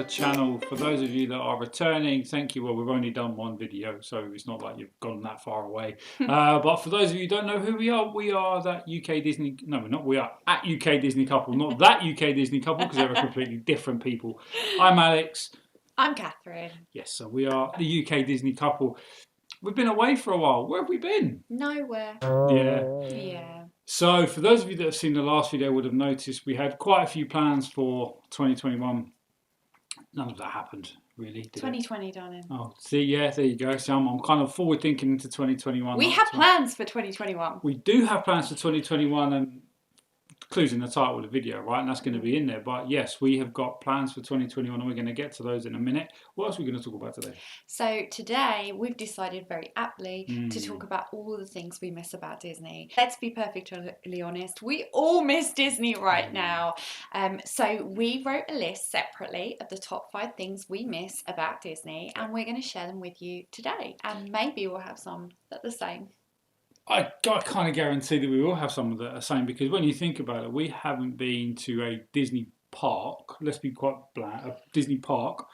the channel. For those of you that are returning, thank you. Well, we've only done one video, so it's not like you've gone that far away. But for those of you who don't know who we are that UK Disney, no, we're not, we are at UK Disney Couple, not that UK Disney Couple, because they're a completely different people. I'm Alex. I'm Katherine. Yes, so we are the UK Disney Couple. We've been away for a while. Where have we been? Nowhere. Yeah. So for those of you that have seen the last video would have noticed we had quite a few plans for 2021. None of that happened, really. 2020, darling. Oh, see, yeah, there you go. So I'm kind of forward thinking into 2021. We have plans for 2021. We do have plans for 2021, and clues in the title of the video, right? And that's going to be in there. But yes, we have got plans for 2021, and we're going to get to those in a minute. What else are we going to talk about today? So today we've decided very aptly to talk about all the things we miss about Disney. Let's be perfectly honest, we all miss Disney right now. So we wrote a list separately of the top 5 things we miss about Disney, and we're going to share them with you today. And maybe we'll have some that are the same. I kind of guarantee that we will have some that are the same, because when you think about it, we haven't been to a Disney park, let's be quite blunt, a Disney park,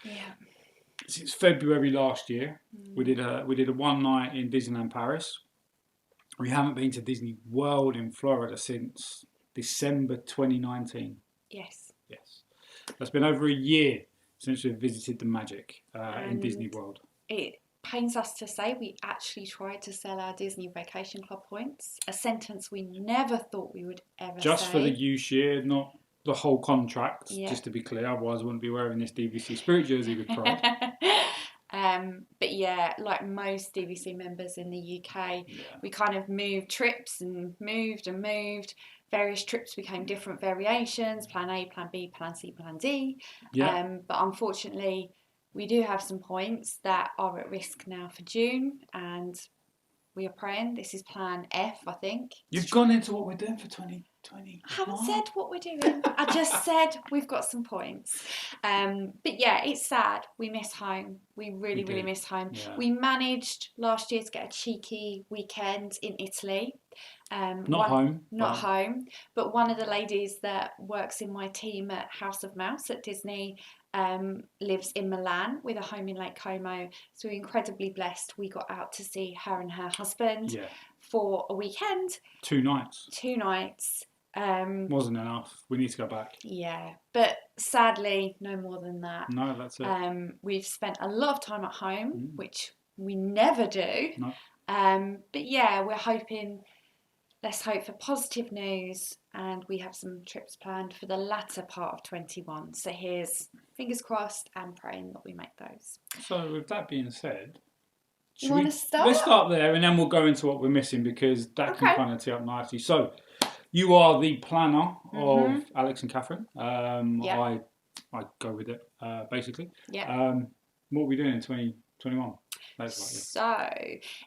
since February last year. We did a one night in Disneyland Paris. We haven't been to Disney World in Florida since December 2019. Yes. That's been over a year since we've visited the Magic in Disney World. It pains us to say we actually tried to sell our Disney Vacation Club points, a sentence we never thought we would ever say. Just for the use year, not the whole contract, just to be clear, otherwise I wouldn't be wearing this DVC Spirit jersey with pride. But yeah, like most DVC members in the UK, we kind of moved trips and moved. Various trips became different variations, plan A, plan B, plan C, plan D. But unfortunately, we do have some points that are at risk now for June, and we are praying. This is plan F, I think. You've gone into what we're doing for 2020. I haven't said what we're doing. I just said we've got some points. But yeah, it's sad. We miss home. We really miss home. Yeah. We managed last year to get a cheeky weekend in Italy. Not home. But one of the ladies that works in my team at House of Mouse at Disney lives in Milan with a home in Lake Como, so we're incredibly blessed. We got out to see her and her husband for a weekend. 2 nights. Wasn't enough. We need to go back. Yeah, but sadly, no more than that. No, that's it. We've spent a lot of time at home, which we never do. No. But yeah, we're hoping. Let's hope for positive news, and we have some trips planned for the latter part of 21. So here's fingers crossed and praying that we make those. So with that being said, you want to start? Let's start there, and then we'll go into what we're missing, because that can kind of tee up nicely. So you are the planner of Alex and Katherine. I go with it, basically. Yeah. What are we doing in 2021? So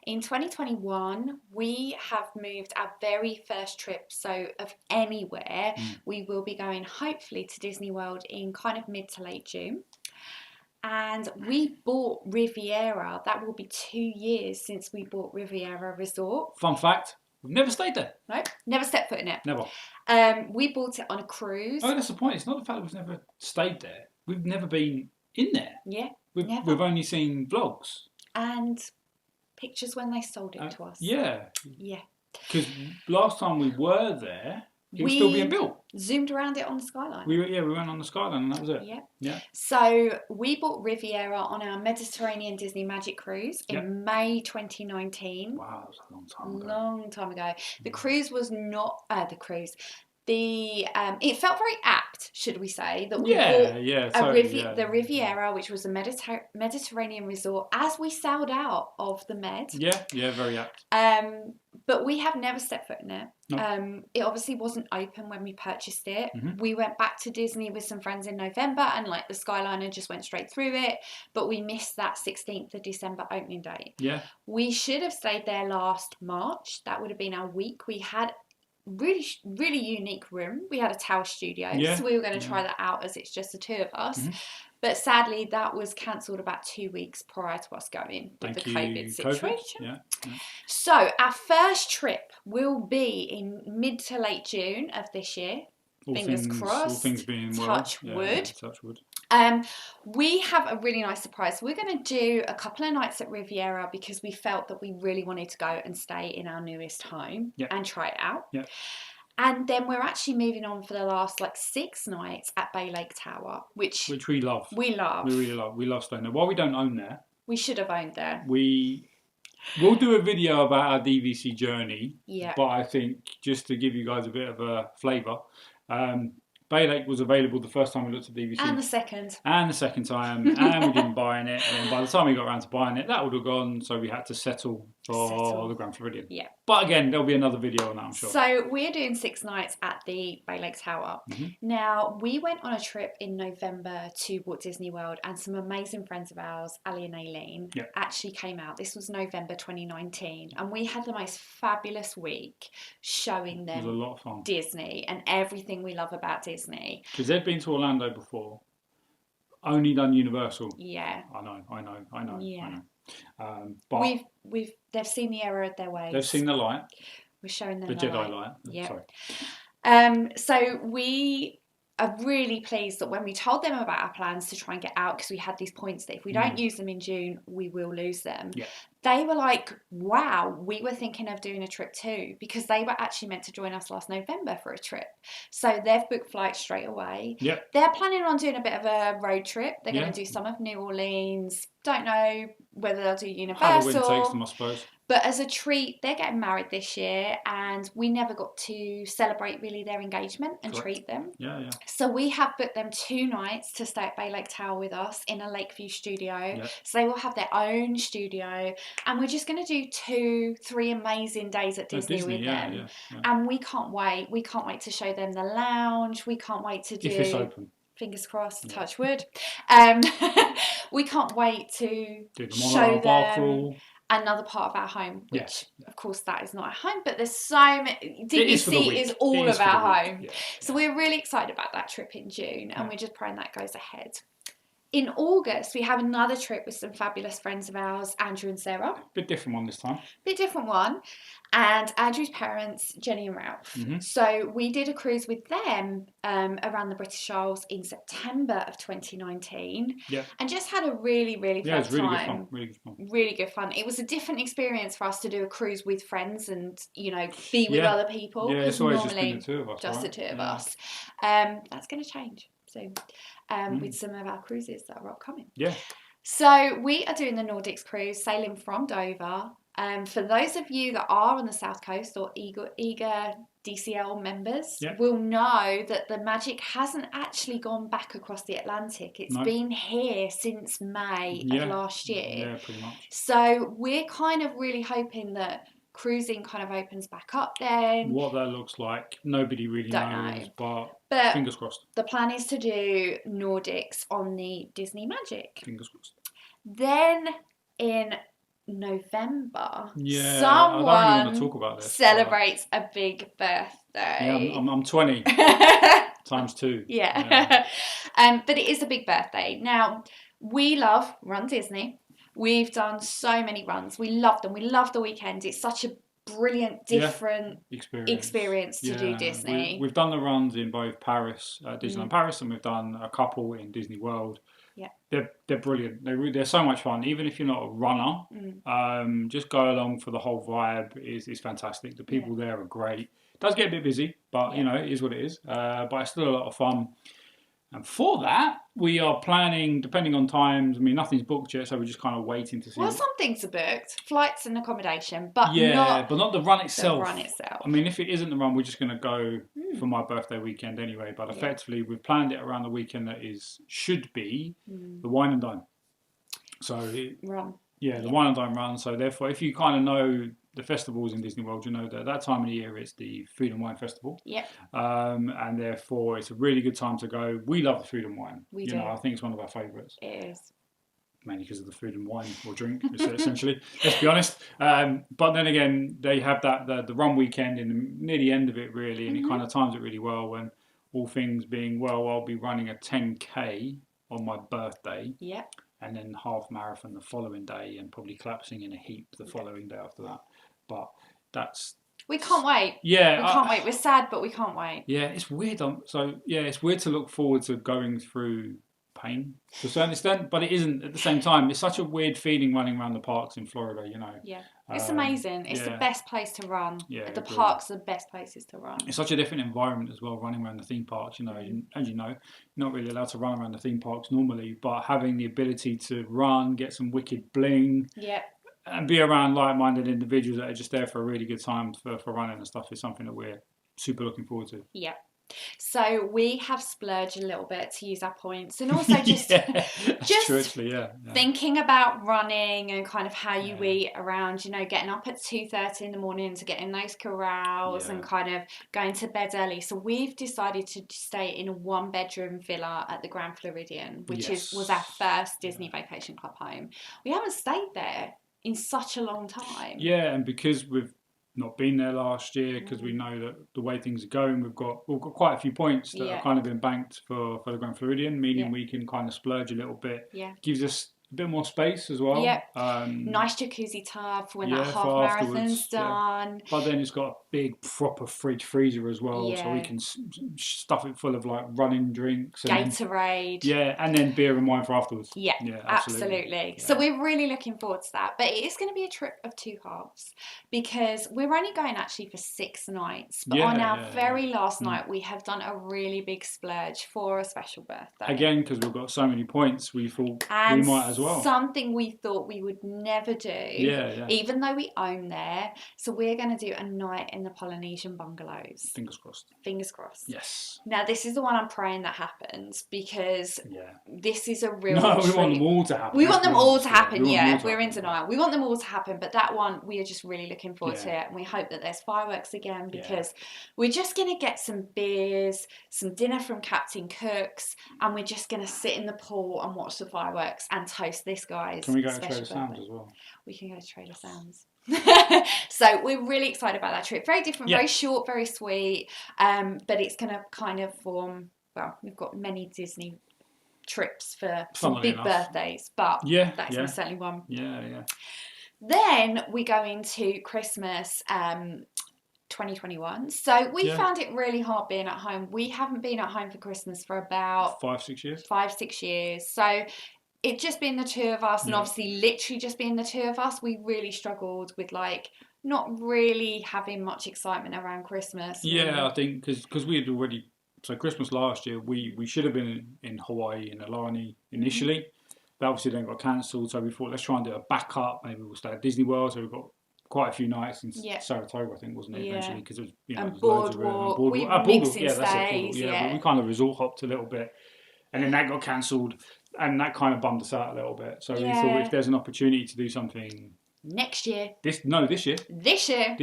in 2021 we have moved our very first trip, so of anywhere. We will be going hopefully to Disney World in kind of mid to late June, and we bought Riviera. That will be 2 years since we bought Riviera Resort. Fun fact, we've never stayed there. No, never stepped foot in it. Never. We bought it on a cruise. Oh, that's the point. It's not the fact that we've never stayed there. We've never been in there. Yeah, we've only seen vlogs. And pictures when they sold it to us. Yeah. Yeah. Because last time we were there, it was still being built. Zoomed around it on the skyline. We went on the skyline, and that was it. Yeah. So we bought Riviera on our Mediterranean Disney Magic Cruise in May 2019. Wow, that was a long time ago. Long time ago. The cruise was not it felt very apt, should we say, that we bought the Riviera, which was a Mediterranean resort, as we sailed out of the Med. Yeah, very apt. But we have never stepped foot in it. No. It obviously wasn't open when we purchased it. We went back to Disney with some friends in November, and like the Skyliner just went straight through it, but we missed that 16th of December opening date. Yeah. We should have stayed there last March. That would have been our week. We had really unique room. We had a tower studio, so we were going to try that out, as it's just the 2 of us. But sadly, that was cancelled about 2 weeks prior to us going with the COVID situation. Yeah. So our first trip will be in mid to late June of this year. Fingers crossed. All things being well. Touch wood. Touch wood. We have a really nice surprise. We're going to do a couple of nights at Riviera because we felt that we really wanted to go and stay in our newest home and try it out. Yeah. And then we're actually moving on for the last 6 nights at Bay Lake Tower, which we love. We love. We really love. We love staying there. While we don't own there, we should have owned there. We'll do a video about our DVC journey. Yeah. But I think just to give you guys a bit of a flavour, Bay Lake was available the first time we looked at DVC. And the second. And the second time. And we didn't buy it. And then by the time we got around to buying it, that would have gone. So we had to settle for the Grand Floridian. Yeah. But again, there'll be another video on that, I'm sure. So we're doing 6 nights at the Bay Lake Tower. Mm-hmm. Now, we went on a trip in November to Walt Disney World, and some amazing friends of ours, Ali and Aileen, actually came out. This was November 2019, and we had the most fabulous week showing them it was a lot of fun. Disney and everything we love about Disney. Because they'd been to Orlando before, only done Universal. Yeah. I know. Yeah. I know. But they've seen the error of their ways. They've seen the light. We're showing them the Jedi light. Yeah. Sorry. So we are really pleased that when we told them about our plans to try and get out, because we had these points that if we don't use them in June, we will lose them. Yeah. They were like, wow, we were thinking of doing a trip too, because they were actually meant to join us last November for a trip. So they've booked flights straight away. Yep. They're planning on doing a bit of a road trip. They're going to do some of New Orleans. Don't know whether they'll do Universal. How the wind takes them, I suppose. But as a treat, they're getting married this year, and we never got to celebrate really their engagement and treat them. Yeah. So we have booked them 2 nights to stay at Bay Lake Tower with us in a Lakeview studio. Yep. So they will have their own studio, and we're just going to do 2-3 amazing days at Disney with them. Yeah. And we can't wait. We can't wait to show them the lounge. We can't wait to do... If it's open. Fingers crossed, touch wood. We can't wait to show them another part of our home, which of course that is not our home, but there's so many. DVC is all of our home. Yeah. So we're really excited about that trip in June, and we're just praying that goes ahead. In August, we have another trip with some fabulous friends of ours, Andrew and Sarah. Bit different one this time. Bit different one. And Andrew's parents, Jenny and Ralph. Mm-hmm. So we did a cruise with them around the British Isles in September of 2019. Yeah. And just had a really, really fun time. Really good fun. Really good fun. It was a different experience for us to do a cruise with friends and, be with other people. Yeah, it's always just been the 2 of us, just the 2 of us. That's going to change soon. With some of our cruises that are upcoming. Yeah. So we are doing the Nordics cruise, sailing from Dover. For those of you that are on the South Coast or eager DCL members will know that the Magic hasn't actually gone back across the Atlantic. It's been here since May of last year. Yeah, pretty much. So we're kind of really hoping that cruising kind of opens back up then. What that looks like, nobody really knows, but fingers crossed. The plan is to do Nordics on the Disney Magic. Fingers crossed. Then in November, someone I don't really want to talk about this, celebrates a big birthday. Yeah, I'm 20 times 2. Yeah. But it is a big birthday. Now, we love Run Disney. We've done so many runs. We love them. We love the weekend. It's such a brilliant, different experience to do Disney. We've done the runs in both Paris, Disneyland Paris, and we've done a couple in Disney World. Yeah, they're brilliant. They're so much fun. Even if you're not a runner, just go along for the whole vibe. is fantastic. The people there are great. It does get a bit busy, but it is what it is. But it's still a lot of fun. And for that, we are planning, depending on times. I mean, nothing's booked yet, so we're just kind of waiting to see. Well, some things are booked, flights and accommodation, but not the run itself. I mean, if it isn't the run, we're just going to go for my birthday weekend anyway. But effectively, we've planned it around the weekend that should be the Wine and Dine. So run. Yeah, the Wine and Dine run. So therefore, if you kind of know the festivals in Disney World, you know that that time of the year it's the Food and Wine Festival. Yep. And therefore, it's a really good time to go. We love the food and wine. We do. I think it's one of our favourites. It is. Mainly because of the food and wine or drink, essentially. Let's be honest. But then again, they have the run weekend near the end of it, really, and it kind of times it really well. When all things being well, I'll be running a 10K on my birthday. Yep. And then half marathon the following day, and probably collapsing in a heap the following day after that. But that's... We can't wait. Yeah. We can't wait. We're sad, but we can't wait. Yeah, it's weird. It's weird to look forward to going through pain to a certain extent, but it isn't at the same time. It's such a weird feeling running around the parks in Florida, you know. Yeah. It's amazing. It's the best place to run. Yeah, the parks are the best places to run. It's such a different environment as well, running around the theme parks. You know, as you know, you're not really allowed to run around the theme parks normally, but having the ability to run, get some wicked bling, and be around like-minded individuals that are just there for a really good time for running and stuff is something that we're super looking forward to. Yeah. So we have splurged a little bit to use our points, and also just thinking about running and kind of how you eat around, you know, getting up at 2:30 in the morning to get in those corrals and kind of going to bed early. So we've decided to stay in a 1-bedroom villa at the Grand Floridian, which was our first Disney Vacation Club home. We haven't stayed there in such a long time. Yeah, and because we've not been there last year, because we know that the way things are going, we've got quite a few points that have kind of been banked for the Grand Floridian, meaning we can kind of splurge a little bit. Gives us a bit more space as well. Nice jacuzzi tub for when that half marathon's done. But then it's got a big proper freezer as well, so we can stuff it full of like running drinks, and Gatorade, and then beer and wine for afterwards. Absolutely. So we're really looking forward to that. But it is going to be a trip of 2 halves, because we're only going actually for 6 nights. But on our very last night, we have done a really big splurge for a special birthday. Again, because we've got so many points, we thought we might as well. Something we thought we would never do, even though we own there. So we're going to do a night in the Polynesian bungalows. Fingers crossed. Fingers crossed. Yes. Now this is the one I'm praying that happens, because this is a real we want them all to happen. We want them all to happen, we're in denial. We want them all to happen, but that one we are just really looking forward to it, and we hope that there's fireworks again, because we're just going to get some beers, some dinner from Captain Cook's, and we're just going to sit in the pool and watch the fireworks and toast this guy's. Can we go to Trader Sam's as well? We can go to Trader Sam's. So we're really excited about that trip. Very different, very short, very sweet, but it's going to kind of form, well, we've got many Disney trips for some big birthdays, but that's certainly one. Then we go into Christmas 2021. So we found it really hard being at home. We haven't been at home for Christmas for about 5-6 years. 5-6 years. So it just being the 2 of us, and obviously literally just being the 2 of us, we really struggled with like not really having much excitement around Christmas. I think because we had already, so Christmas last year, we should have been in Hawaii in Aulani initially. That obviously then got cancelled, so we thought let's try and do a backup. Maybe we'll stay at Disney World. So we've got quite a few nights in Saratoga, I think, wasn't it, eventually, because it was, you know, Boardwalk. We mixing stays. But we kind of resort hopped a little bit, and then that got cancelled, and that kind of bummed us out a little bit. So we thought if there's an opportunity to do something next year, this year,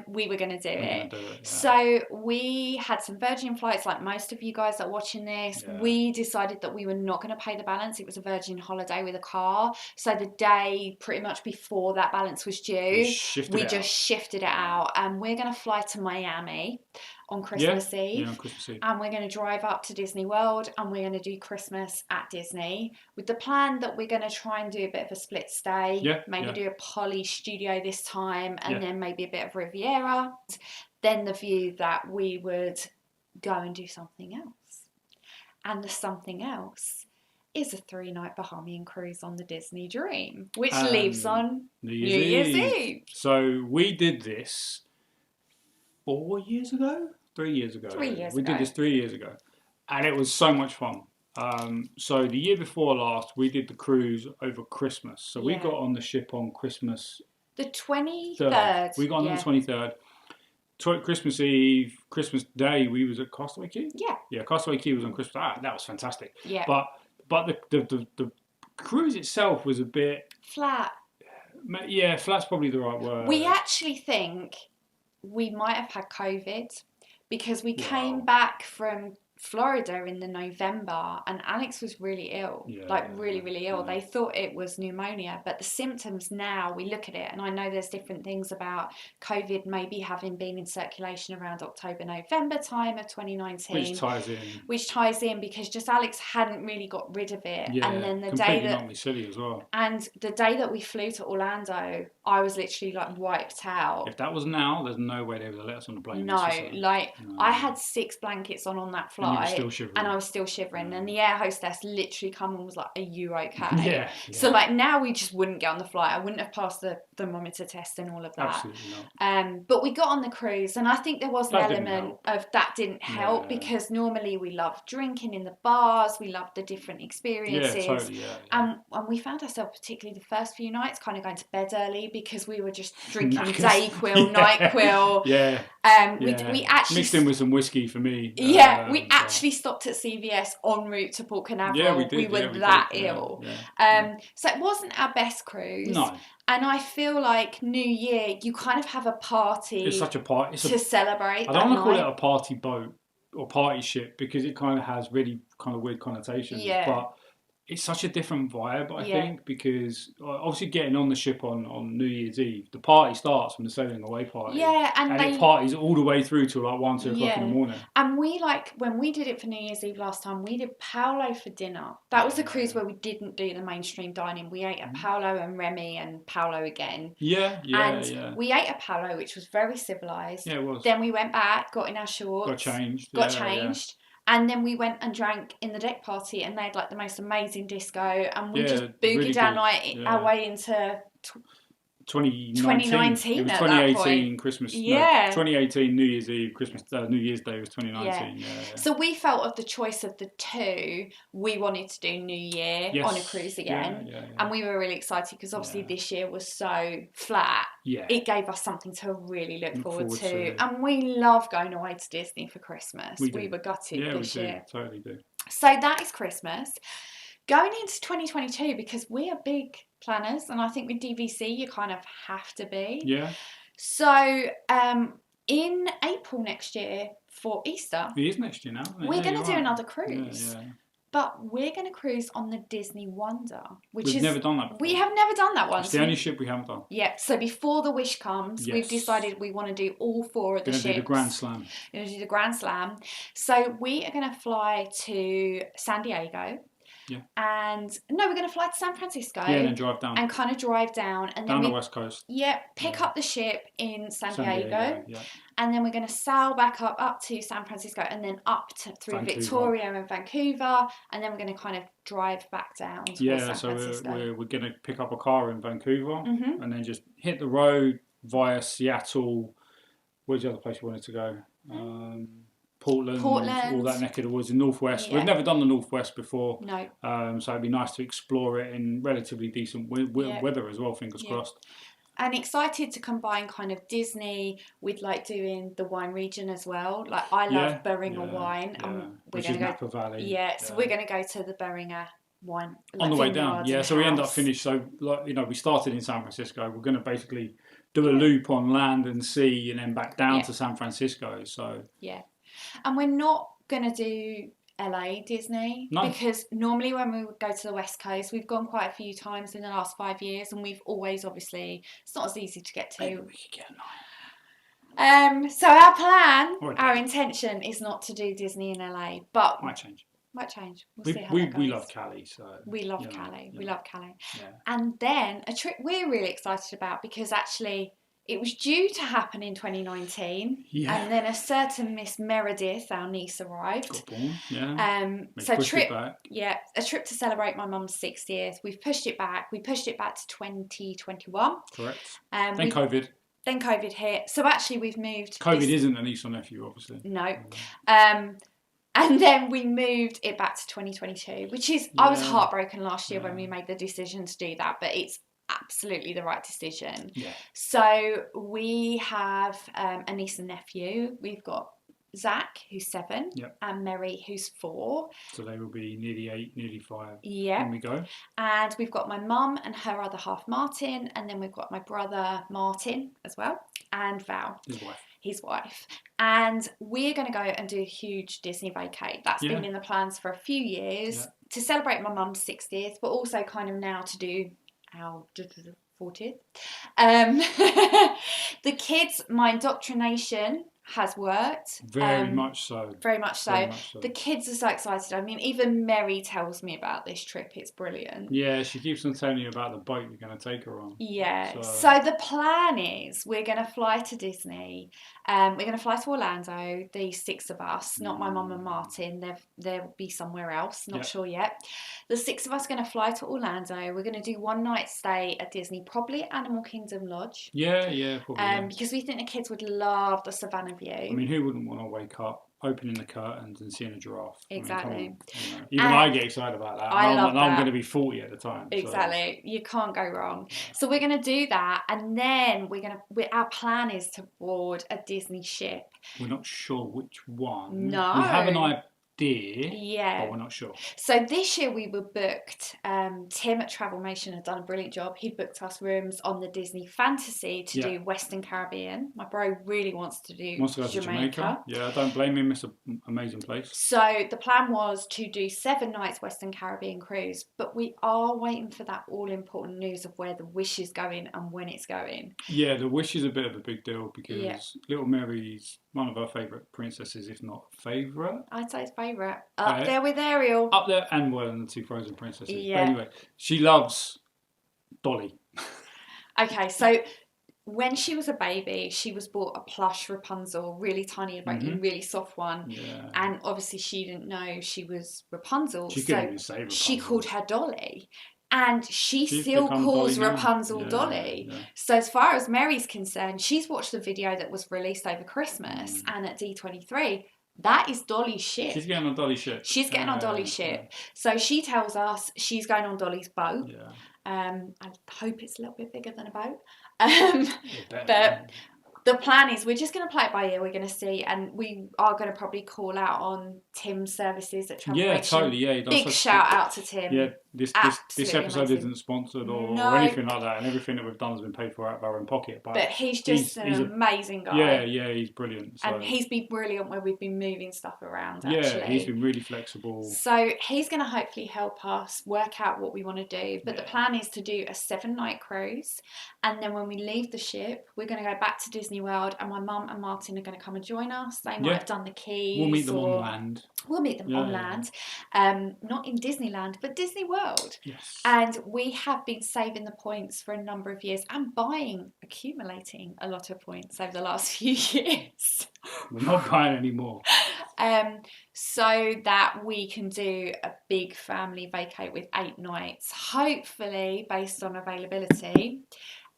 we were going to do it. So we had some Virgin flights, like most of you guys that are watching this. We decided that we were not going to pay the balance. It was a Virgin holiday with a car. So the day pretty much before that balance was due, we just shifted it out. And we're going to fly to Miami on Christmas Eve. On Christmas Eve. And we're going to drive up to Disney World, and we're going to do Christmas at Disney, with the plan that we're going to try and do a bit of a split stay. Maybe do a Poly studio this time, and then maybe a bit of Riviera. Then the view that we would go and do something else. And the something else is a 3-night Bahamian cruise on the Disney Dream, which leaves on New Year's Eve. So we did this 4 years ago? 3 years ago. 3 years ago. We did this 3 years ago. And it was so much fun. So the year before last, we did the cruise over Christmas. So we got on the ship on Christmas. The 23rd. We got on the 23rd. Christmas Eve, Christmas Day, we was at Castaway Cay? Yeah, Castaway Cay was on Christmas. That was fantastic. Yeah. But the cruise itself was a bit... flat. Yeah, flat's probably the right word. We actually think we might have had COVID, because we came back from Florida in the November, and Alex was really ill, really ill. They thought it was pneumonia, but the symptoms now, we look at it, and I know there's different things about COVID maybe having been in circulation around October, November time of 2019. Which ties in because just Alex hadn't really got rid of it. And then the day that knocked me silly as well. And the day that we flew to Orlando, I was literally like wiped out. If that was now, there's no way they would have let us on the plane. I had 6 blankets on that flight. flight, still shivering. and I was still shivering. And the air hostess literally come and was like, "Are you okay?" Yeah. So like now we just wouldn't get on the flight. I wouldn't have passed the thermometer test and all of that. Absolutely not. But we got on the cruise, and I think there was an That element of that didn't help because normally we love drinking in the bars, we love the different experiences. Yeah, totally. Yeah. And we found ourselves, particularly the first few nights, kind of going to bed early because we were just drinking Dayquil, NyQuil. Yeah. We actually mixed in with some whiskey for me. We actually stopped at CVS en route to Port Canaveral. Yeah, we did. We were that ill. So it wasn't our best cruise. No. And I feel like New Year, you kind of have a party. It's such a party to celebrate. I don't want to call it a party boat or party ship because it kind of has really kind of weird connotations. Yeah. But it's such a different vibe, I think, because obviously getting on the ship on New Year's Eve, the party starts from the sailing away party. Yeah, and it parties all the way through to like 1, 2 o'clock in the morning. And we when we did it for New Year's Eve last time, we did Paolo for dinner. That was the cruise where we didn't do the mainstream dining. We ate at Paolo and Remy and Paolo again. Yeah. We ate at Paolo, which was very civilised. Yeah, it was. Then we went back, got in our shorts. Got changed. And then we went and drank in the deck party, and they had like the most amazing disco, and we just boogied really our way into 2019. It was 2018 Christmas. Yeah. 2018 New Year's Eve, Christmas, New Year's Day was 2019. Yeah. So we felt of the choice of the two, we wanted to do New Year on a cruise again. And we were really excited because obviously this year was so flat. Yeah. It gave us something to really look forward to. And we love going away to Disney for Christmas. We were gutted this year. Yeah, we totally do. So that is Christmas. Going into 2022, because we are big planners, and I think with DVC you kind of have to be. Yeah. So in April next year for Easter. It is next year now. We're going to do another cruise. Yeah. But we're going to cruise on the Disney Wonder, We've never done that before. We have never done that one. It's the only ship we haven't done. Yeah, so before the Wish comes, we've decided we want to do all 4 of the ships. We're going to do the Grand Slam. We're going to do the Grand Slam. So we are going to fly to San Diego. Yeah. And we're going to fly to San Francisco. Yeah, and then drive down. And kind of drive down. And then the West Coast. Yeah, pick up the ship in San Diego. Yeah. And then we're going to sail back up to San Francisco and then up through Victoria and Vancouver. And then we're going to kind of drive back down to San Francisco. We're going to pick up a car in Vancouver and then just hit the road via Seattle. Where's the other place you wanted to go? Portland, all that neck of the woods in Northwest. We've never done the Northwest before. No. So it'd be nice to explore it in relatively decent weather as well, fingers crossed. And excited to combine kind of Disney with like doing the wine region as well. Like I love Beringer wine. And we're going to go Napa Valley. Yeah, so we're going to go to the Beringer wine. On the way down. Yeah, so we end up finished. So we started in San Francisco. We're going to basically do a loop on land and sea and then back down to San Francisco. So yeah. And we're not going to do LA Disney because normally when we would go to the West Coast, we've gone quite a few times in the last 5 years, and we've always obviously it's not as easy to get to. Maybe we could get a night. So our plan, our intention is not to do Disney in LA, but might change. We'll see how that goes. We love Cali, so we love Cali. We love Cali. Yeah. And then a trip we're really excited about because actually it was due to happen in 2019, and then a certain Miss Meredith, our niece, arrived. Got born, so a trip to celebrate my mum's 60th. We've pushed it back. We pushed it back to 2021. Correct. Then COVID. Then COVID hit. So actually, we've moved. COVID isn't a niece or nephew, obviously. No. And then we moved it back to 2022, which is I was heartbroken last year when we made the decision to do that, but it's absolutely the right decision. Yeah. So we have a niece and nephew. We've got Zach, who's 7, and Mary, who's 4. So they will be nearly 8, nearly 5 when we go. And we've got my mum and her other half, Martin, and then we've got my brother, Martin, as well, and Val. His wife. And we're going to go and do a huge Disney vacay. That's been in the plans for a few years to celebrate my mum's 60th, but also kind of now to do our 40th. The kids, my indoctrination has worked. Very much so. Very much so. Very much so. The kids are so excited. I mean, even Mary tells me about this trip. It's brilliant. Yeah, she keeps on telling you about the boat you're going to take her on. Yeah. So the plan is we're going to fly to Disney. We're going to fly to Orlando, the 6 of us, not my mum and Martin. They'll be somewhere else, not sure yet. The 6 of us are going to fly to Orlando. We're going to do one night stay at Disney, probably Animal Kingdom Lodge. Yeah, probably. Because we think the kids would love the Savannah view. I mean, who wouldn't want to wake up, opening the curtains and seeing a giraffe? Exactly. I mean, even I get excited about that. I'm going to be 40 at the time. Exactly. So. You can't go wrong. So we're going to do that, and then our plan is to board a Disney ship. We're not sure which one. No. We have an idea. But we're not sure. So this year we were booked. Tim at Travelmation had done a brilliant job. He booked us rooms on the Disney Fantasy to do Western Caribbean. My bro really wants to go to Jamaica. Yeah, I don't blame him. It's an amazing place. So the plan was to do 7 nights Western Caribbean cruise, but we are waiting for that all-important news of where the Wish is going and when it's going. Yeah, the Wish is a bit of a big deal because Little Mary's one of our favourite princesses, if not favourite. I'd say it's favourite. Up there with Ariel. Up there and one of the 2 Frozen princesses. Yeah. But anyway, she loves Dolly. Okay, so when she was a baby, she was bought a plush Rapunzel, really tiny, really soft one. Yeah. And obviously she didn't know she was Rapunzel. She couldn't even say Rapunzel. She called her Dolly. And she's still calls Rapunzel Dolly. Yeah. So as far as Mary's concerned, she's watched the video that was released over Christmas and at D23. That is Dolly's ship. She's getting on Dolly's ship. She's getting on Dolly's ship. So she tells us she's going on Dolly's boat. Yeah. I hope it's a little bit bigger than a boat. But the plan is we're just going to play it by ear. We're going to see, and we are going to probably call out on Tim's services at Travel. Yeah, totally. Yeah, big shout out to Tim. Yeah, this episode amazing. Isn't sponsored or anything like that, and everything that we've done has been paid for out of our own pocket. But he's just an amazing guy. Yeah, he's brilliant. So. And he's been brilliant where we've been moving stuff around. Yeah, he's been really flexible. So he's going to hopefully help us work out what we want to do. But the plan is to do a 7-night cruise, and then when we leave the ship, we're going to go back to Disney World, and my mum and Martin are going to come and join us. They might have done the keys. We'll meet them on land. We'll meet them on land. Not in Disneyland, but Disney World. Yes. And we have been saving the points for a number of years and accumulating a lot of points over the last few years. We're not buying anymore. So that we can do a big family vacay with 8 nights, hopefully based on availability,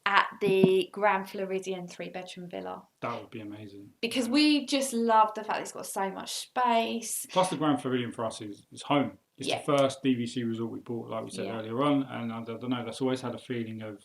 at the Grand Floridian 3-bedroom villa. That would be amazing. Because we just love the fact it's got so much space. Plus the Grand Floridian for us is home. It's the first DVC resort we bought, like we said earlier on. And I don't know, that's always had a feeling of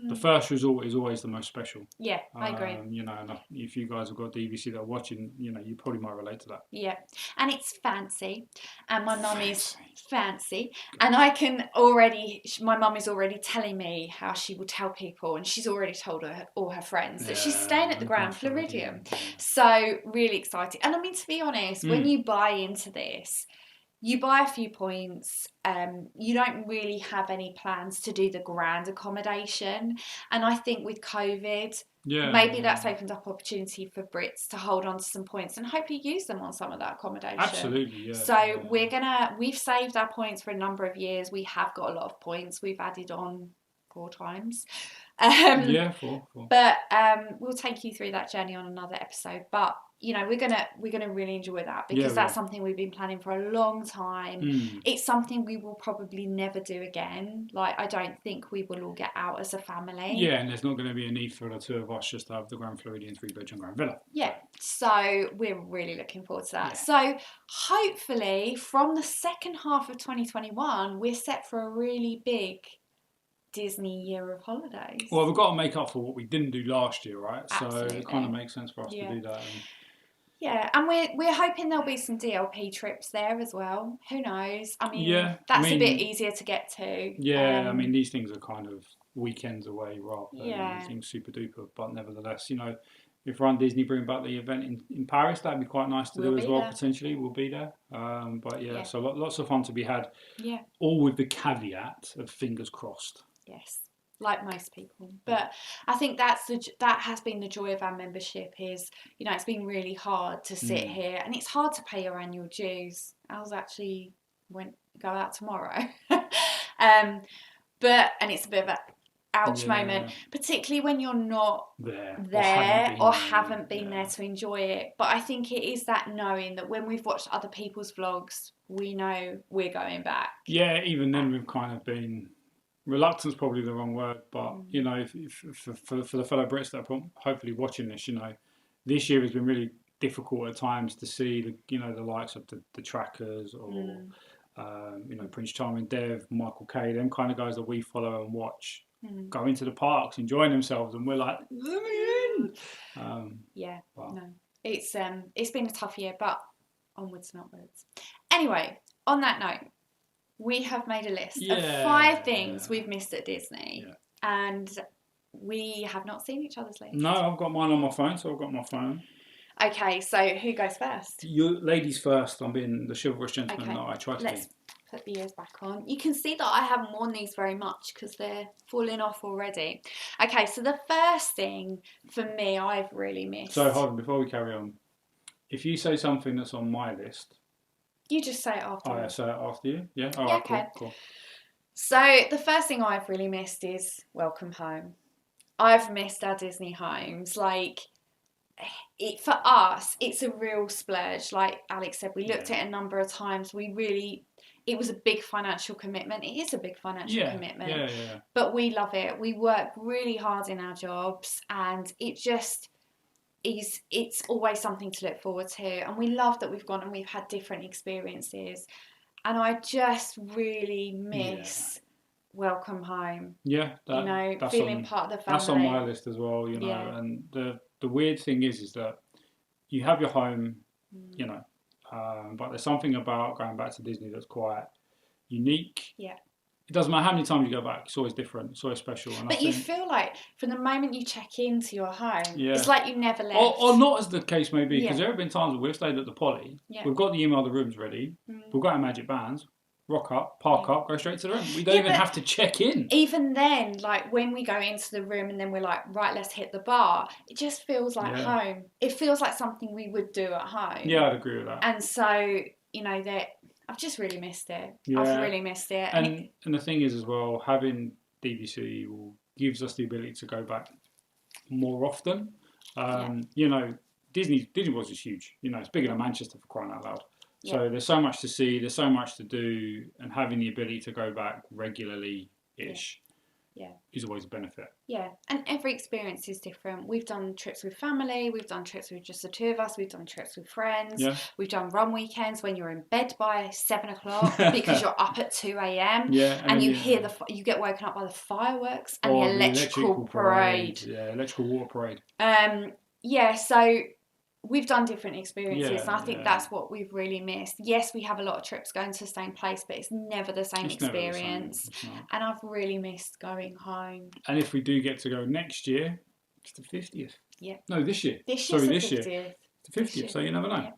the first resort is always the most special. Yeah, I agree. You know, and if you guys have got DVC that are watching, you know, you probably might relate to that. Yeah, and it's fancy, and my mum is fancy, and my mum is already telling me how she will tell people, and she's already told all her friends that she's staying at the Grand Floridian. So really excited, and I mean, to be honest, when you buy into this, you buy a few points, you don't really have any plans to do the grand accommodation. And I think with COVID, maybe that's opened up opportunity for Brits to hold on to some points and hopefully use them on some of that accommodation. Absolutely, yeah. So we've saved our points for a number of years. We have got a lot of points. We've added on 4 times. 4. But we'll take you through that journey on another episode. But you know, we're gonna really enjoy that because that's something we've been planning for a long time. It's something we will probably never do again. Like, I don't think we will all get out as a family. Yeah, and there's not going to be a need for the 2 of us just to have the Grand Floridian 3-bedroom Grand Villa. Yeah, so we're really looking forward to that. Yeah. So hopefully from the second half of 2021, we're set for a really big Disney year of holidays. Well, we've got to make up for what we didn't do last year, right? Absolutely. So it kind of makes sense for us to do that. Yeah, and we're hoping there'll be some DLP trips there as well. Who knows? I mean, that's a bit easier to get to. Yeah, I mean, these things are kind of weekends away rather than anything super duper. But nevertheless, you know, if Run Disney bring back the event in Paris, that'd be quite nice to do as well, potentially. We'll be there. But so lots of fun to be had. Yeah. All with the caveat of fingers crossed. Yes. like most people. But I think that has been the joy of our membership is, you know, it's been really hard to sit here, and it's hard to pay your annual dues. Ours actually go out tomorrow. And it's a bit of a ouch moment, particularly when you're not there or haven't been there to enjoy it. But I think it is that knowing that when we've watched other people's vlogs, we know we're going back. Yeah, even then we've kind of been, reluctant's probably the wrong word, but you know, for the fellow Brits that are hopefully watching this, you know, this year has been really difficult at times to see the likes of the Trackers or you know, Prince Charming, Dev, Michael Kay, them kind of guys that we follow and watch go into the parks, enjoying themselves, and we're like, let me in. No, it's been a tough year, but onwards and upwards. Anyway, on that note, we have made a list of 5 things we've missed at Disney, and we have not seen each other's list. No, I've got mine on my phone, so I've got my phone. Okay, so who goes first? You ladies first. I'm being the chivalrous gentleman that I try to be. Let's put the ears back on. You can see that I haven't worn these very much because they're falling off already. Okay, so the first thing for me I've really missed. So hold on, before we carry on, if you say something that's on my list, you just say it after. Oh, I say it after you? Yeah? All right, okay. Cool. So the first thing I've really missed is Welcome Home. I've missed our Disney homes. Like, for us, it's a real splurge. Like Alex said, we looked at it a number of times. It was a big financial commitment. It is a big financial commitment. Yeah. But we love it. We work really hard in our jobs, and it just it's always something to look forward to. And we love that we've gone and we've had different experiences. And I just really miss Welcome Home. Yeah, that's feeling part of the family. That's on my list as well, you know. And the weird thing is that you have your home, you know, but there's something about going back to Disney that's quite unique. Yeah. It doesn't matter how many times you go back; it's always different. It's always special. And you feel like from the moment you check into your home, it's like you never left. Or not, as the case may be, because there have been times where we've stayed at the Poly. Yeah. We've got the email, the rooms ready. We've got our magic bands. Rock up, park up, go straight to the room. We don't even have to check in. Even then, like when we go into the room and then we're like, right, let's hit the bar. It just feels like home. It feels like something we would do at home. Yeah, I'd agree with that. And so, you know, I've just really missed it. Yeah. I've really missed it. And the thing is as well, having DVC gives us the ability to go back more often. You know, Disney World is huge. You know, it's bigger than Manchester, for crying out loud. So there's so much to see, there's so much to do, and having the ability to go back regularly-ish is always a benefit. Yeah, and every experience is different. We've done trips with family, we've done trips with just the 2 of us, we've done trips with friends, we've done run weekends when you're in bed by 7 o'clock because you're up at 2 a.m. And you hear you get woken up by the fireworks and the electrical parade. Yeah, electrical water parade. So we've done different experiences, and I think that's what we've really missed. Yes, we have a lot of trips going to the same place, but it's never the same experience. And I've really missed going home. And if we do get to go next year, it's the 50th. Yeah. No, this year. This year. The 50th, so you never know. Yeah.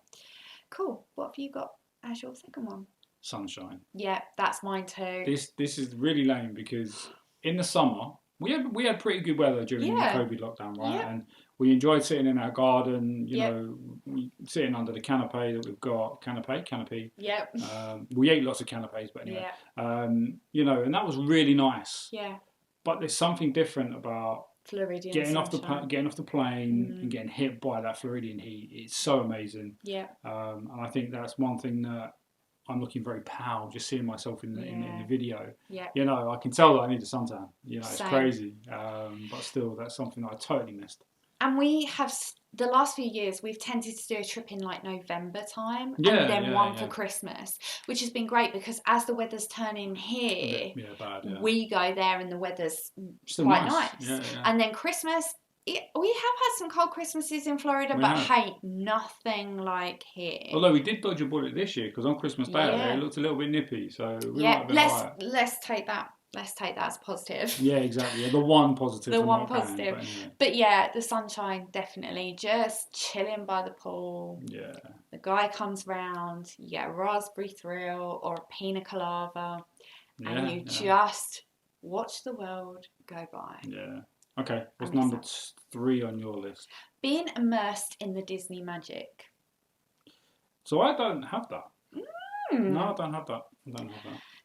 Cool. What have you got as your second one? Sunshine. Yeah, that's mine too. This is really lame because in the summer, we had pretty good weather during the COVID lockdown, right? Yeah. And we enjoyed sitting in our garden, you know, sitting under the canopy that we've got. Canopy. Yep. We ate lots of canapes, but anyway. Yeah. You know, and that was really nice. Yeah. But there's something different about Floridian getting off the plane and getting hit by that Floridian heat. It's so amazing. Yeah. And I think that's one thing that I'm looking very pale just seeing myself in the video. Yeah. You know, I can tell that I need a suntan. You know, it's crazy. But still, that's something that I totally missed. And we have, the last few years, we've tended to do a trip in like November time and then one for Christmas, which has been great because as the weather's turning here, we go there and the weather's still quite nice. Yeah. And then Christmas, we have had some cold Christmases in Florida, but hey, nothing like here. Although we did dodge a bullet this year because on Christmas Day it looked a little bit nippy, so we might have been alright. Let's take that. Let's take that as positive. Yeah, exactly. The one positive. But yeah, the sunshine, definitely. Just chilling by the pool. Yeah. The guy comes round, you get a raspberry thrill or a pina colada, and you just watch the world go by. Yeah. Okay, what's number 3 on your list? Being immersed in the Disney magic. So I don't have that. No, I don't have that.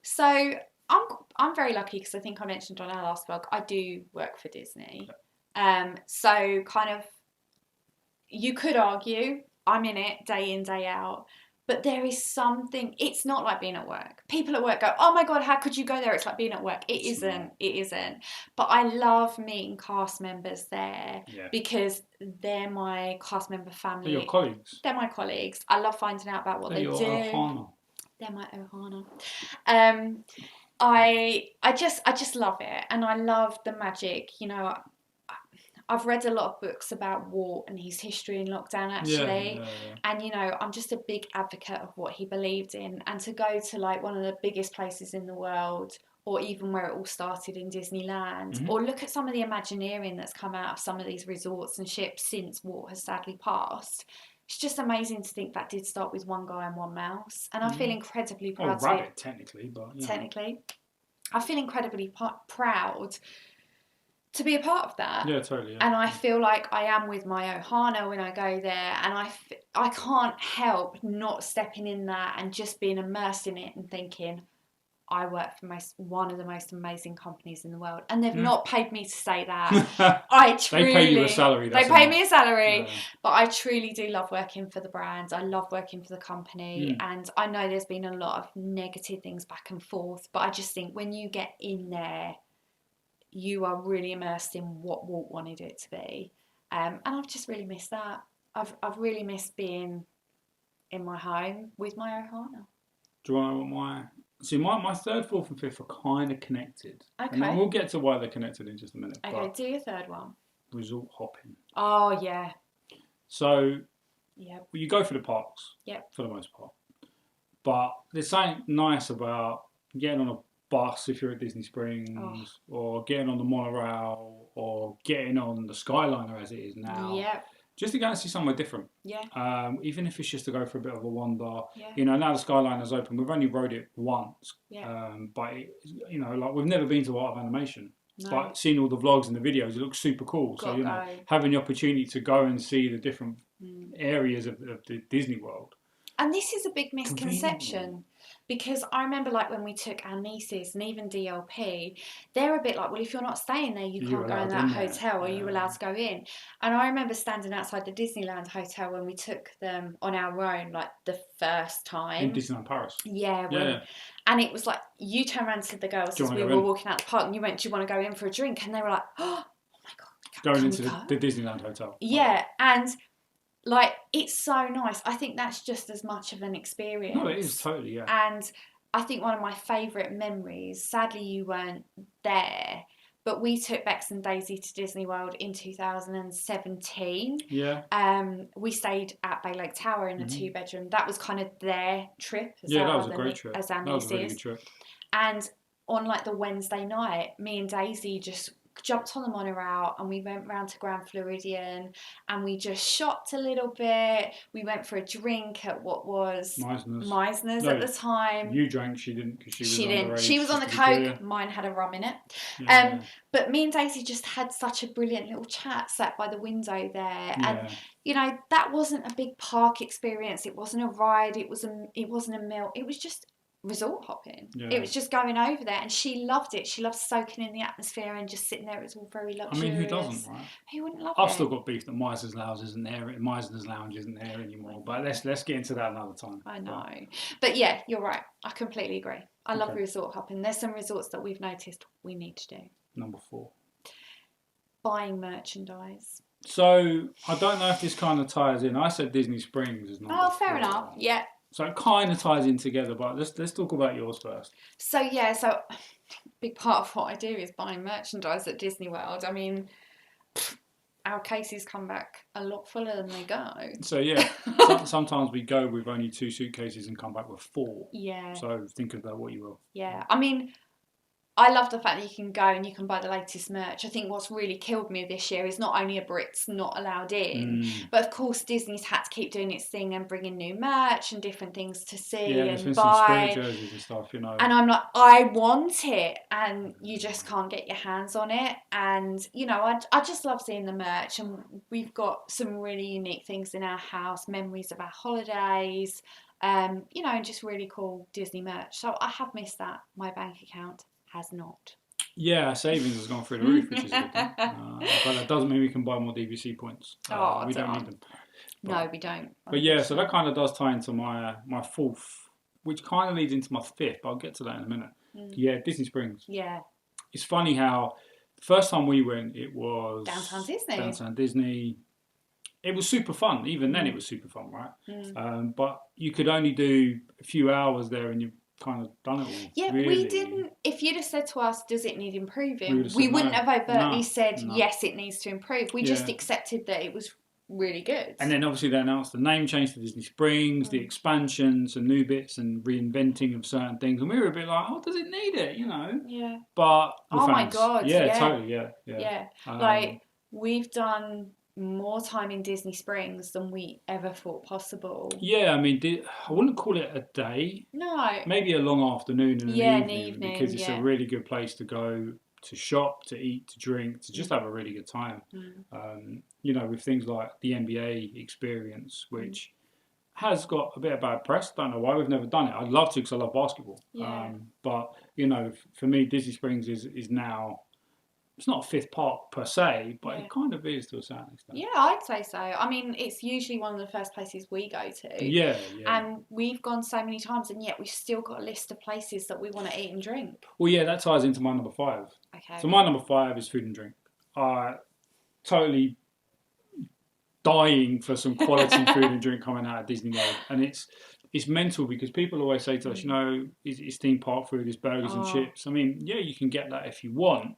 So I'm very lucky because I think I mentioned on our last vlog, I do work for Disney. So kind of, you could argue I'm in it day in, day out. But there is something, it's not like being at work. People at work go, oh my God, how could you go there? It's like being at work. It isn't. But I love meeting cast members there because they're my cast member family. They're your colleagues. They're my colleagues. I love finding out about what they do. Ohana. They're my Ohana. I just love it. And I love the magic, you know. I've read a lot of books about Walt and his history in lockdown, actually. And, you know, I'm just a big advocate of what he believed in. And to go to, like, one of the biggest places in the world, or even where it all started in Disneyland, or look at some of the Imagineering that's come out of some of these resorts and ships since Walt has sadly passed. It's just amazing to think that did start with one guy and one mouse. And I feel incredibly proud to rabbit, technically, but... Technically. I feel incredibly proud to be a part of that. Yeah, totally. Yeah. And I feel like I am with my Ohana when I go there, and I can't help not stepping in that and just being immersed in it and thinking, I work for one of the most amazing companies in the world, and they've not paid me to say that. They pay you a salary. They pay me a salary, but I truly do love working for the brand. I love working for the company, and I know there's been a lot of negative things back and forth, but I just think when you get in there, you are really immersed in what Walt wanted it to be. And I've just really missed that. I've really missed being in my home with my Ohana. Do you want to know what my third, fourth and fifth are kind of connected. Okay. And we'll get to why they're connected in just a minute. Okay, do your third one. Resort hopping. Oh, yeah. So, you go for the parks. Yep. For the most part. But there's something nice about getting on a bus if you're at Disney Springs, or getting on the monorail, or getting on the Skyliner as it is now. Yeah. Just to go and see somewhere different. Yeah. Even if it's just to go for a bit of a wander. Yeah. You know, now the Skyliner's open. We've only rode it once. Yeah. But you know, like, we've never been to Art of Animation. No. But seeing all the vlogs and the videos, it looks super cool. So, you know, having the opportunity to go and see the different areas of the Disney World. And this is a big misconception, because I remember, like, when we took our nieces and even DLP, they're a bit like, well, if you're not staying there, you can't go in that hotel. Are you allowed to go in? And I remember standing outside the Disneyland hotel when we took them on our own, like, the first time. In Disneyland Paris. Yeah. And it was like, you turned around to the girls as we were walking out the park, and you went, do you want to go in for a drink? And they were like, oh my God. Going into the Disneyland hotel. Yeah, and... like, it's so nice. I think that's just as much of an experience. No, it is totally, yeah. And I think one of my favourite memories, sadly you weren't there, but we took Bex and Daisy to Disney World in 2017. Yeah. We stayed at Bay Lake Tower in a 2-bedroom. That was kind of their trip. That was a great trip. As our that was a really good trip. And on, like, the Wednesday night, me and Daisy just jumped on the monorail and we went round to Grand Floridian and we just shopped a little bit. We went for a drink at what was Meisner's at the time. You drank, she didn't, because she didn't. She was on the Coke. Mine had a rum in it. Yeah. But me and Daisy just had such a brilliant little chat sat by the window there, and you know, that wasn't a big park experience. It wasn't a ride. It wasn't a meal. It was just resort hopping. It was just going over there, and she loved it. She loved soaking in the atmosphere and just sitting there. It was all very luxurious. I mean, who doesn't, right? Who wouldn't love it? I've still got beef that Meisner's Lounge isn't there anymore. But let's get into that another time. I know, but yeah, you're right. I completely agree. I love resort hopping. There's some resorts that we've noticed we need to do. Number 4, buying merchandise. So I don't know if this kind of ties in. I said Disney Springs is number 4. Oh, fair enough. Yeah. So it kind of ties in together, but let's talk about yours first. So a big part of what I do is buying merchandise at Disney World. I mean, our cases come back a lot fuller than they go. So sometimes we go with only 2 suitcases and come back with 4. Yeah. So think about what you will. Yeah. I mean, I love the fact that you can go and you can buy the latest merch. I think what's really killed me this year is not only are Brits not allowed in, but of course Disney's had to keep doing its thing and bringing new merch and different things to see and buy. Some spirit jerseys and stuff, you know. And I'm like, I want it, and you just can't get your hands on it. And you know, I just love seeing the merch, and we've got some really unique things in our house, memories of our holidays, you know, and just really cool Disney merch. So I have missed that. My bank account has not. Yeah, our savings has gone through the roof, which is a good thing. But that doesn't mean we can buy more DVC points. We don't need them. But, no, we don't. But yeah, so that kind of does tie into my fourth, which kind of leads into my fifth, but I'll get to that in a minute. Yeah, Disney Springs. Yeah. It's funny how the first time we went, it was... Downtown Disney. It was super fun. Even then, it was super fun, right? But you could only do a few hours there and you kind of done it all. Yeah, really. We didn't. If you'd have said to us, does it need improving? We wouldn't have overtly said, yes, it needs to improve. We just accepted that it was really good. And then obviously they announced the name change to Disney Springs, the expansions and new bits and reinventing of certain things. And we were a bit like, oh, does it need it? You know? Yeah. But oh my God. Yeah, totally. Yeah. Yeah. Like, we've done more time in Disney Springs than we ever thought possible. Yeah, I mean, I wouldn't call it a day. No. Maybe a long afternoon and an evening because it's a really good place to go to shop, to eat, to drink, to just have a really good time. You know, with things like the NBA experience, which has got a bit of bad press. Don't know why we've never done it. I'd love to because I love basketball. But, you know, for me, Disney Springs is now... It's not a fifth park per se, but it kind of is to a certain extent. Yeah, I'd say so. I mean, it's usually one of the first places we go to. Yeah. And we've gone so many times, and yet we've still got a list of places that we want to eat and drink. Well, yeah, that ties into my number 5. Okay. So my number 5 is food and drink. Totally dying for some quality food and drink coming out of Disney World. And it's mental because people always say to us, you know, it's theme park food, it's burgers and chips. I mean, yeah, you can get that if you want.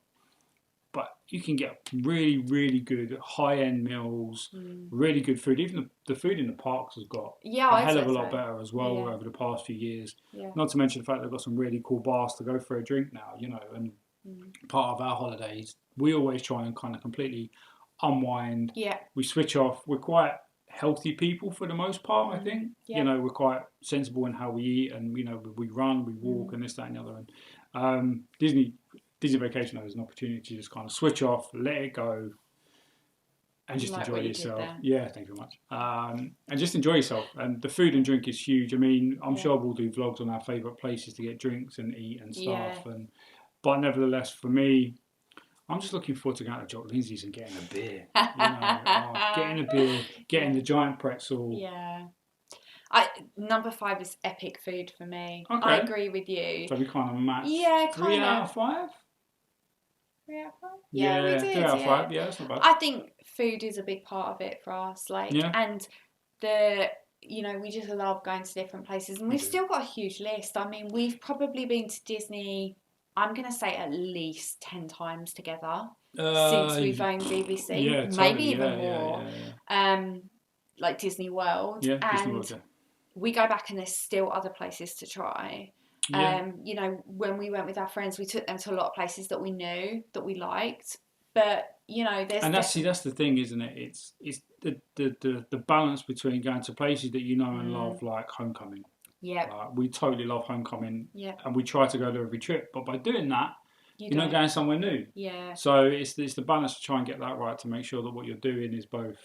But you can get really, really good high-end meals, really good food. Even the food in the parks has got a hell of a lot better as well over the past few years. Yeah. Not to mention the fact they've got some really cool bars to go for a drink now, you know. And part of our holidays, we always try and kind of completely unwind. Yeah. We switch off. We're quite healthy people for the most part, I think. Yeah. You know, we're quite sensible in how we eat and, you know, we run, we walk and this, that and the other. And Disney Vacation is an opportunity to just kind of switch off, let it go, and just enjoy yourself. Yeah, thank you very much. And just enjoy yourself. And the food and drink is huge. I mean, I'm sure we'll do vlogs on our favourite places to get drinks and eat and stuff. Yeah. But nevertheless, for me, I'm just looking forward to going to Jock Lindsay's and getting a beer. Getting a beer, getting the giant pretzel. Yeah. Number 5 is epic food for me. Okay. I agree with you. So we kind of match. Yeah, kind 3 out of 5? 3 out of 5? Yeah, we did. 3 out of 5. Yeah, that's not bad. I think food is a big part of it for us. And you know, we just love going to different places, and we've still got a huge list. I mean, we've probably been to Disney, I'm going to say at least 10 times together since we've owned DVC. Yeah, totally. Maybe even more. Like Disney World. Yeah, and Disney World, we go back and there's still other places to try. Yeah. You know, when we went with our friends, we took them to a lot of places that we knew, that we liked. But, you know, that's the thing, isn't it? It's the balance between going to places that you know and love, like Homecoming. Yeah. We totally love Homecoming. Yeah. And we try to go there every trip. But by doing that, you're not going somewhere new. Yeah. So it's the balance to try and get that right, to make sure that what you're doing is both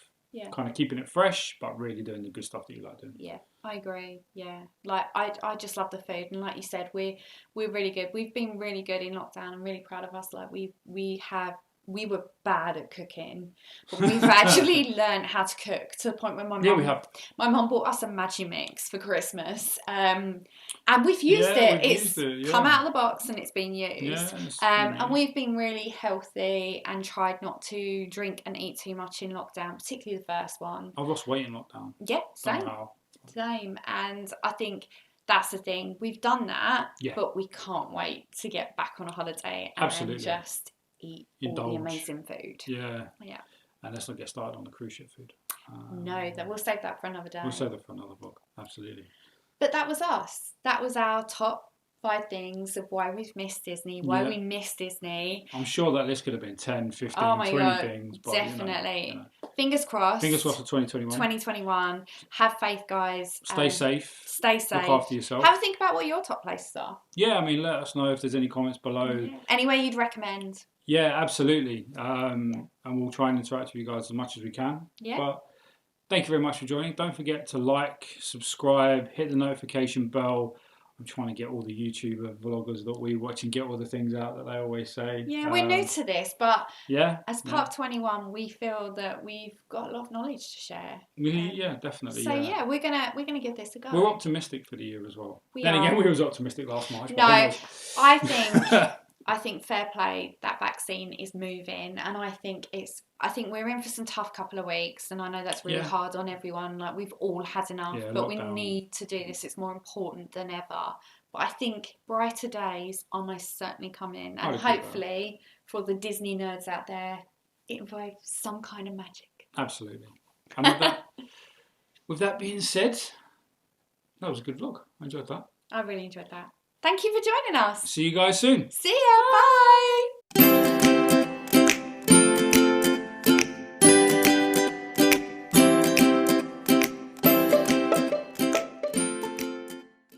kind of keeping it fresh, but really doing the good stuff that you like doing. Yeah, I agree. Yeah, like I just love the food, and like you said, we're really good. We've been really good in lockdown. I'm really proud of us. Like we were bad at cooking, but we've actually learned how to cook to the point where my mum bought us a Magimix for Christmas, and we've used it. It's come out of the box and it's been used. And we've been really healthy and tried not to drink and eat too much in lockdown, particularly the first one. I've lost weight in lockdown. Yeah, same. And I think that's the thing. We've done that, but we can't wait to get back on a holiday and just eat all the amazing food. Yeah. And let's not get started on the cruise ship food. No, we'll save that for another day. We'll save that for another vlog. Absolutely. But that was us. That was our top 5 things of why we've missed Disney, why we miss Disney. I'm sure that list could have been 10, 15, oh my 20 God, things. But, definitely. you know. Fingers crossed. Fingers crossed for 2021. 2021. Have faith, guys. Stay safe. Stay safe. Look after yourself. Have a think about what your top places are. Yeah, I mean, let us know if there's any comments below. Yeah. Anywhere you'd recommend. Yeah, absolutely. And we'll try and interact with you guys as much as we can. Yeah. But thank you very much for joining. Don't forget to like, subscribe, hit the notification bell. I'm trying to get all the YouTuber vloggers that we watch and get all the things out that they always say. Yeah, we're new to this, but as part of 21, we feel that we've got a lot of knowledge to share. Yeah, definitely. So we're gonna give this a go. We're optimistic for the year as well. Again, we was optimistic last March. No, I think fair play. That vaccine is moving, and I think we're in for some tough couple of weeks, and I know that's really hard on everyone. Like, we've all had enough, but we need to do this. It's more important than ever. But I think brighter days are most certainly coming, and hopefully for all the Disney nerds out there, it involves some kind of magic. Absolutely. And with that being said, that was a good vlog. I enjoyed that. I really enjoyed that. Thank you for joining us. See you guys soon. See ya. Bye.